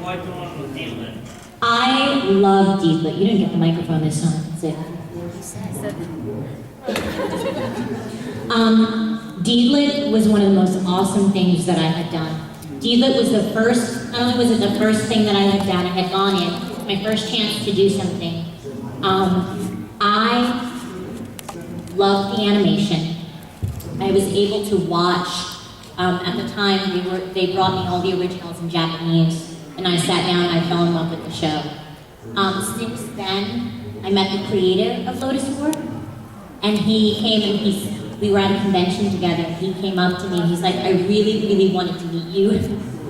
liked on with Deedlit? I love Deedlit. You didn't get the microphone this time. That's it. Deedlit was one of the most awesome things that I had done. Deedlit was the first, not only was it the first thing that I had done, I had gone in, my first chance to do something. I loved the animation. I was able to watch, at the time they brought me all the originals in Japanese, and I sat down and I fell in love with the show. Since then, I met the creator of Lodoss War, and he came and we were at a convention together, and he came up to me and he's like, I really, really wanted to meet you.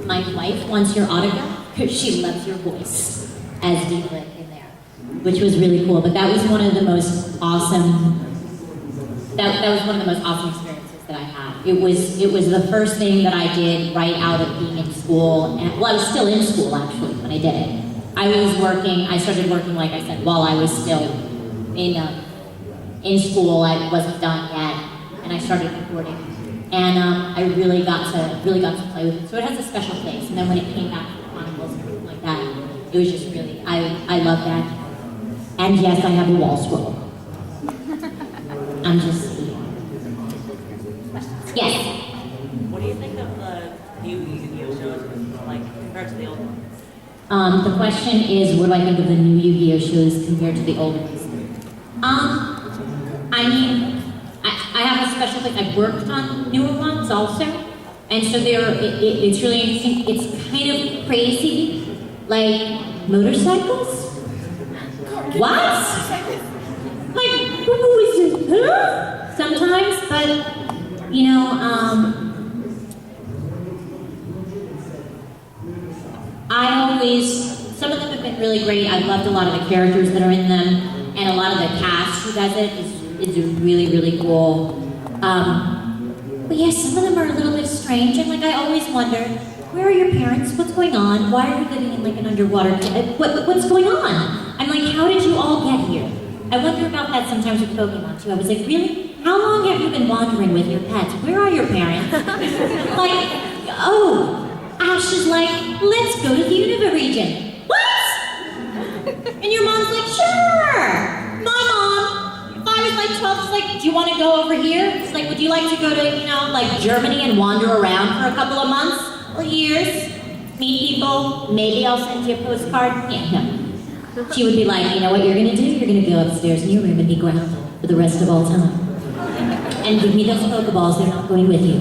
My wife wants your autograph because she loves your voice as Deedlit in there, which was really cool. But that was one of the most awesome, that was one of the most awesome experiences that I had. It was the first thing that I did right out of being in school, and well, I was still in school actually when I did it. I started working, like I said, while I was still in school. I wasn't done yet, and I started recording. And I really got to play with it. So it has a special place. And then when it came back to the Chronicles and everything like that, it was just really, I love that. And yes, I have a wall scroll. I'm just, yes. What do you think of the new Yu-Gi-Oh shows, like, compared to the old ones? The question is, what do I think of the new Yu-Gi-Oh shows compared to the old ones? I mean, I have a special thing. I've worked on newer ones also, and so it's really interesting. It's kind of crazy, like motorcycles. What? Like, who is it? Huh? Sometimes, but you know, some of them have been really great. I've loved a lot of the characters that are in them, and a lot of the cast who does it is really, really cool. But yeah, some of them are a little bit strange, and like I always wonder, where are your parents? What's going on? Why are you living in like an underwater what's going on? I'm like, how did you all get here? I wonder about that sometimes with Pokemon too. I was like, really? How long have you been wandering with your pets? Where are your parents? Like, oh, Ash is like, let's go to the Unova region. What? And your mom's like, sure. My mom, if I was like 12, she's like, do you want to go over here? It's like, would you like to go to, like Germany and wander around for a couple of months or years? Meet people, maybe I'll send you a postcard. Yeah, no. She would be like, you know what you're gonna do? You're gonna go upstairs in your room and be grounded for the rest of all time. And give me those Pokeballs, they're not going with you.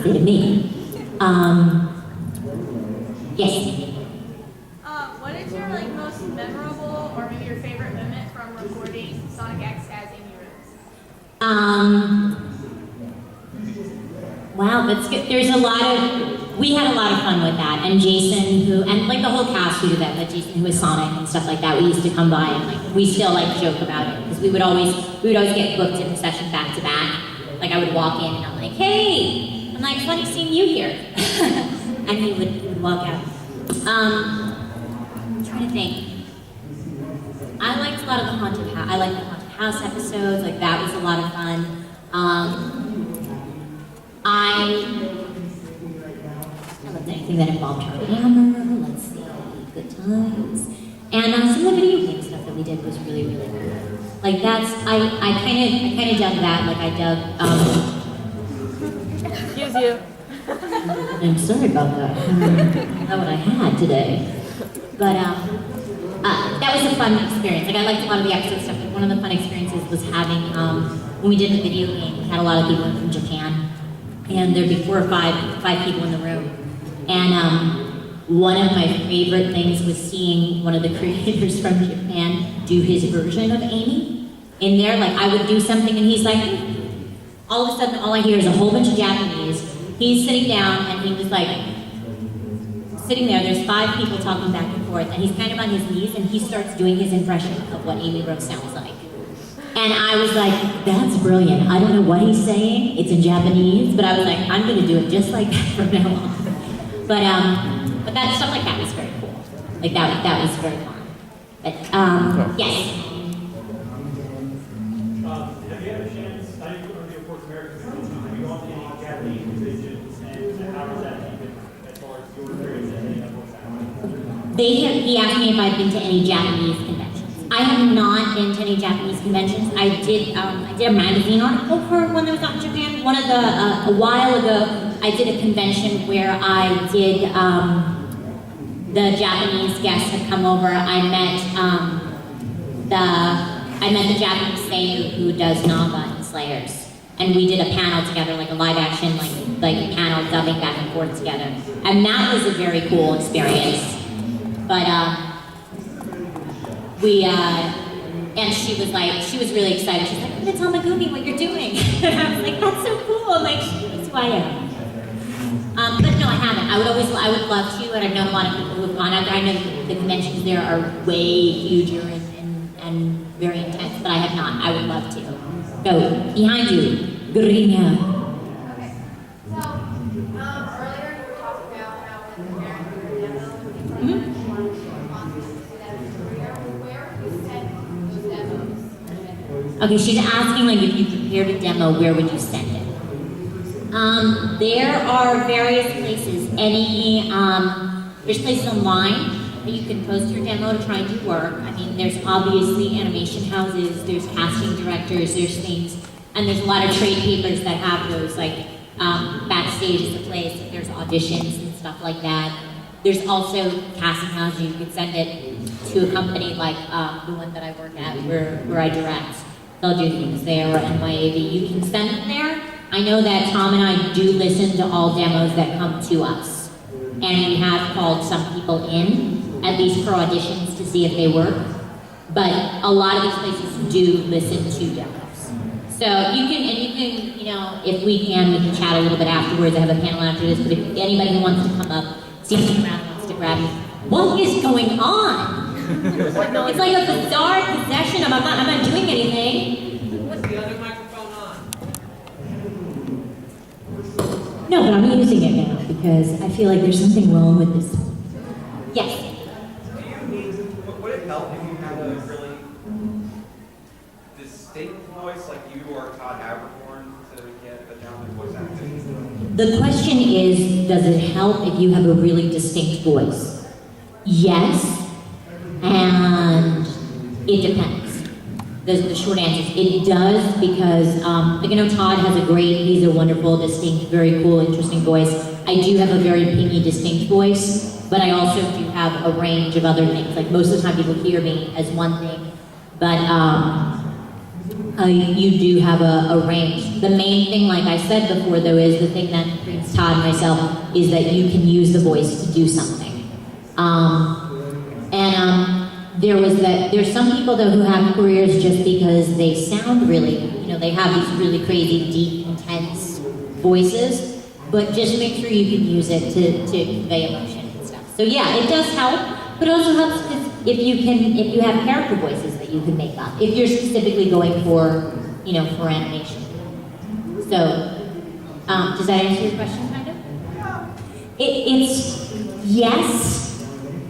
Say to me. Yes. What is your most memorable or maybe your favorite moment from recording Sonic X as Amy Rose? Wow, that's good. We had a lot of fun with that, and Jason, and like the whole cast who did that, like Jason who was Sonic and stuff like that, we used to come by and like, we still like joke about it, because we would always get booked in the session back to back. Like I would walk in and I'm like, hey, I'm like, funny seeing you here. And he would walk out. I'm trying to think. I liked a lot of the haunted house. I liked the haunted house episodes. Like that was a lot of fun. I loved anything that involved her hammer. Let's see, good times. And some of the video game stuff that we did was really, really cool. Like that's I kind of dug that. Like I dug. Excuse you. I'm sorry about that. Not what I had today. But that was a fun experience. Like I liked a lot of the episode stuff. Like one of the fun experiences was having when we did the video game. We had a lot of people from Japan, and there'd be 4 or 5 people in the room. And one of my favorite things was seeing one of the creators from Japan do his version of Amy in there. Like I would do something, and he's like, all of a sudden, all I hear is a whole bunch of Japanese. He's sitting down, and he was like, sitting there, there's 5 people talking back and forth, and he's kind of on his knees, and he starts doing his impression of what Amy Rose sounds like. And I was like, that's brilliant. I don't know what he's saying, it's in Japanese, but I was like, I'm gonna do it just like that from now on. But that stuff like that was very cool. Like that was very fun. But, yes. Have you had a chance, I know you're going to be, of course, American conventions, have you gone to any Japanese conventions, and how does that even, as far as your experience and any of what's He asked me if I'd been to any Japanese conventions. I have not been to any Japanese conventions. I did a magazine article for one that was out in Japan. One of a while ago, I did a convention where I did, the Japanese guests had come over. I met the Japanese Seiyu who does Naga and Slayers. And we did a panel together, like a live action, like a panel dubbing back and forth together. And that was a very cool experience. But and she was really excited. She's like, I'm gonna tell Megumi what you're doing. And I was like, that's so cool. Like, that's who I am. But no, I haven't. I would love to, and I've known a lot of people who have gone out there. I know the conventions there are way huger and very intense, but I have not. I would love to. Go, behind you, Grina. Okay. So, earlier you were talking about how when preparing for your demo, you wanted to do that in your career. Where would you send those demos? Okay, she's asking like if you prepared a demo, where would you send it? There are various places. There's places online that you can post your demo to try and do work. I mean, there's obviously animation houses, there's casting directors, there's things, and there's a lot of trade papers that have those, like Backstage is a place, there's auditions and stuff like that. There's also casting houses, you can send it to a company like the one that I work at, where I direct. They'll do things there, or NYAV. You can send it there. I know that Tom and I do listen to all demos that come to us. And we have called some people in, at least for auditions, to see if they work. But a lot of these places do listen to demos. So you can, you know, if we can chat a little bit afterwards. I have a panel after this, but if anybody who wants to come up, sees me around, wants to grab me, what is going on? It's like a bizarre possession of I'm not doing anything. What's the other microphone on? No, but I'm using it now because I feel like there's something wrong with this. Yes. Would it help if you had a really distinct voice like you or Todd Habercorn to get a down voice acting? The question is, does it help if you have a really distinct voice? Yes, and it depends. The short answer is it does because, like I know Todd has he's a wonderful, distinct, very cool, interesting voice. I do have a very pingy, distinct voice, but I also do have a range of other things. Like most of the time people hear me as one thing, but you do have a range. The main thing, like I said before though, is the thing that brings Todd and myself is that you can use the voice to do something. There's some people though who have careers just because they sound really, you know, they have these really crazy, deep, intense voices, but just make sure you can use it to convey emotion and stuff. So yeah, it does help, but it also helps if you have character voices that you can make up, if you're specifically going for, you know, for animation. So, does that answer your question, kind of? It's yes,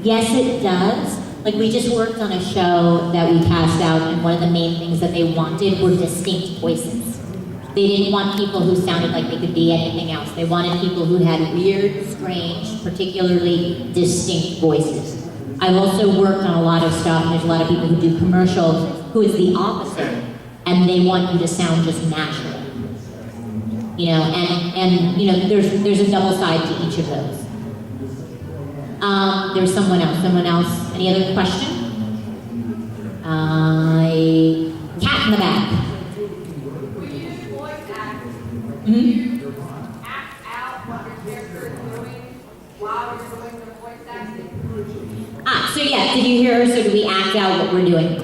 it does. Like we just worked on a show that we cast out, and one of the main things that they wanted were distinct voices. They didn't want people who sounded like they could be anything else. They wanted people who had weird, strange, particularly distinct voices. I've also worked on a lot of stuff, and there's a lot of people who do commercials who is the opposite, and they want you to sound just natural. You know, and you know, there's a double side to each of those. There's someone else. Any other question? Cat in the back. When you voice act, Mm-hmm. you act out what your character is doing while you're doing the voice acting? So yeah, did you hear us or do we act out what we're doing?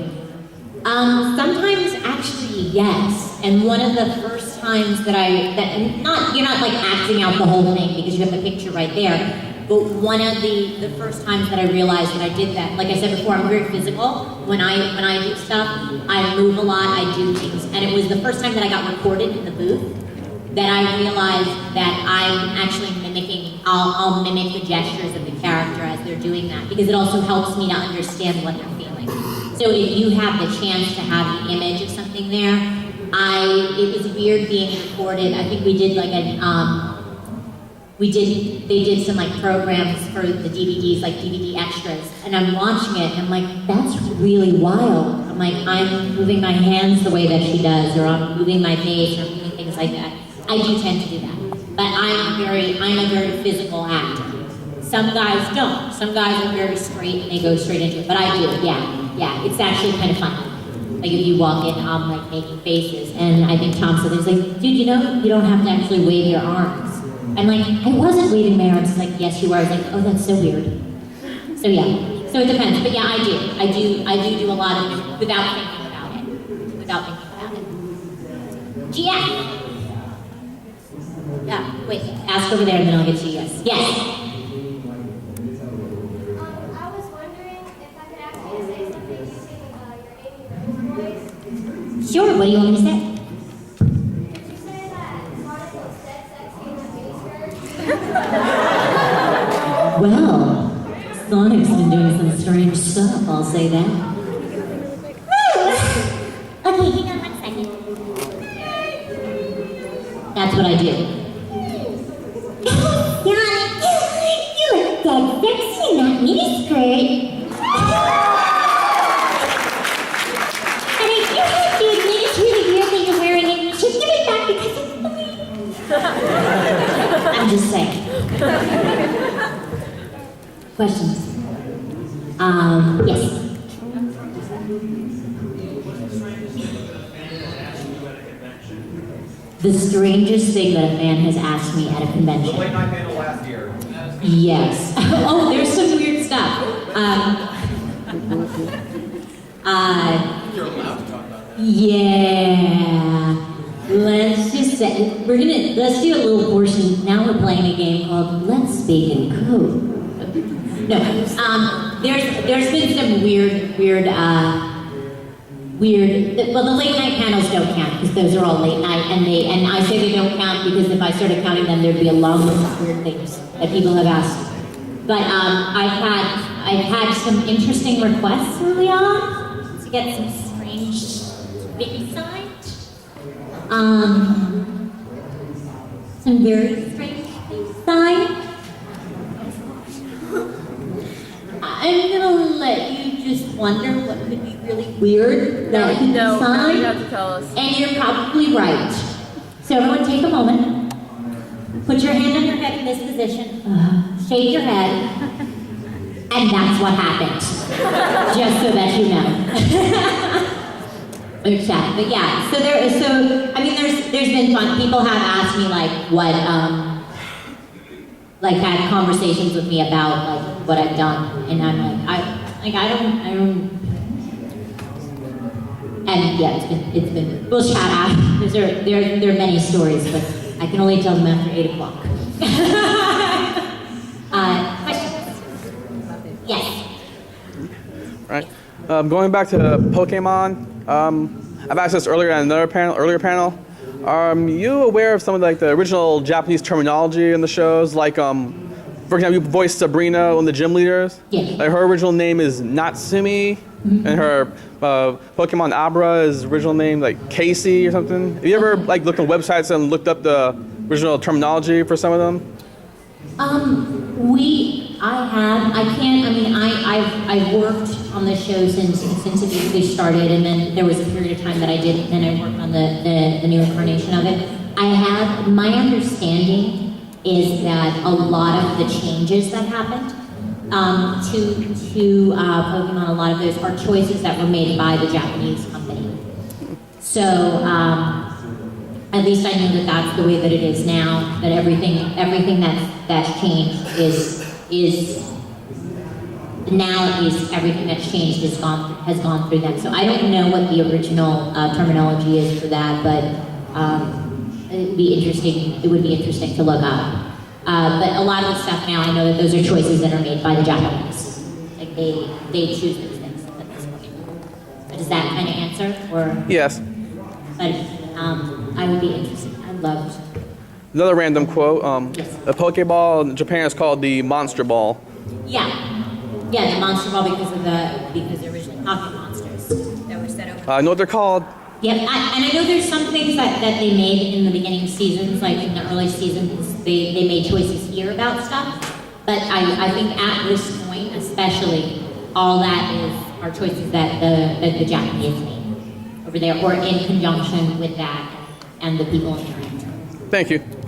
Sometimes actually yes. And one of the first times you're not like acting out the whole thing because you have the picture right there. But one of the first times that I realized that I did that, like I said before, I'm very physical. When I do stuff, I move a lot, I do things. And it was the first time that I got recorded in the booth that I realized that I'm actually I'll mimic the gestures of the character as they're doing that, because it also helps me to understand what they're feeling. So if you have the chance to have the image of something there, it was weird being recorded. I think we did like they did some like programs for the DVDs, like DVD extras, and I'm watching it, and I'm like, that's really wild. I'm like, I'm moving my hands the way that she does, or I'm moving my face, or I'm doing things like that. I do tend to do that, but I'm a very physical actor. Some guys don't. Some guys are very straight and they go straight into it, but I do, yeah. It's actually kind of fun. Like if you walk in, I'm like making faces, and I think Tom said, he's like, dude, you know, you don't have to actually wave your arms. I'm like, I wasn't waving my arms. He's like, yes, you were. I was like, oh, that's so weird. So yeah, so it depends. But yeah, I do a lot of it without thinking about it. GF. Yeah, wait, ask over there and then I'll get to you, yes. Yes. I was wondering if I could ask you to say something using your Amy Rose voice. Sure, what do you want me to say? Could you say that Sonic looks dead sexy in the miniskirt? Well, Sonic's been doing some strange stuff, I'll say that. Okay, hang on 1 second. That's what I do. Sonic, you look dead sexy in that miniskirt. And I do have to admit it's really weird that you're wearing it. You should give it back because it's funny. I'm just saying. Questions? Yes. The strangest thing that a fan has asked me at a The convention. late night panel last year. Yes. Oh, there's some weird stuff. You're allowed to talk about that. Yeah. Let's just say, let's do a little portion. Now we're playing a game called Let's Speak in Code. No, there's been some weird, well, the late night panels don't count because those are all late night, and I say they don't count because if I started counting them, there'd be a long list of weird things that people have asked. But I've had some interesting requests early on to get some strange big signed. Some very strange things signed. I'm gonna let you just wonder what could be really weird that could be signed. You have to tell us. And you're probably right. So everyone take a moment. Put your hand on your head in this position. Shake your head. And that's what happened. Just so that you know. But yeah, there's been fun. People have asked me like had conversations with me about like what I've done, and I'm like, I don't. And yeah, it's been. We'll chat after. There are many stories, but I can only tell them after 8 o'clock. Questions? Yes. Right. Going back to Pokemon, I've asked this earlier on another earlier panel. Are you aware of some of like the original Japanese terminology in the shows? Like, for example, you voiced Sabrina, one of the gym leaders. Yeah. Like her original name is Natsumi, and her Pokemon Abra's original name like Casey or something. Have you ever like looked on websites and looked up the original terminology for some of them? I've worked on the show since it basically started, and then there was a period of time that I didn't, and I worked on the new incarnation of it. My understanding is that a lot of the changes that happened to Pokemon, a lot of those are choices that were made by the Japanese company. So, at least I know that that's the way that it is now, that everything that's changed is now at least everything that's changed has gone through them. So I don't know what the original terminology is for that, but it would be interesting to look up. But a lot of the stuff now, I know that those are choices that are made by the Japanese. Like they choose those things at this point. But does that kind of answer? Or Yes. But I would be interested. I'd love to. Another random quote. Yes. A Pokeball in Japan is called the Monster Ball. Yeah, the Monster Ball because they're originally pocket monsters that were set over. I know what they're called. Yeah, and I know there's some things that they made in the beginning seasons, like in the early seasons, they made choices here about stuff. But I think at this point, especially, all that is are choices that the Japanese made over there, or in conjunction with that and the people in China. Thank you.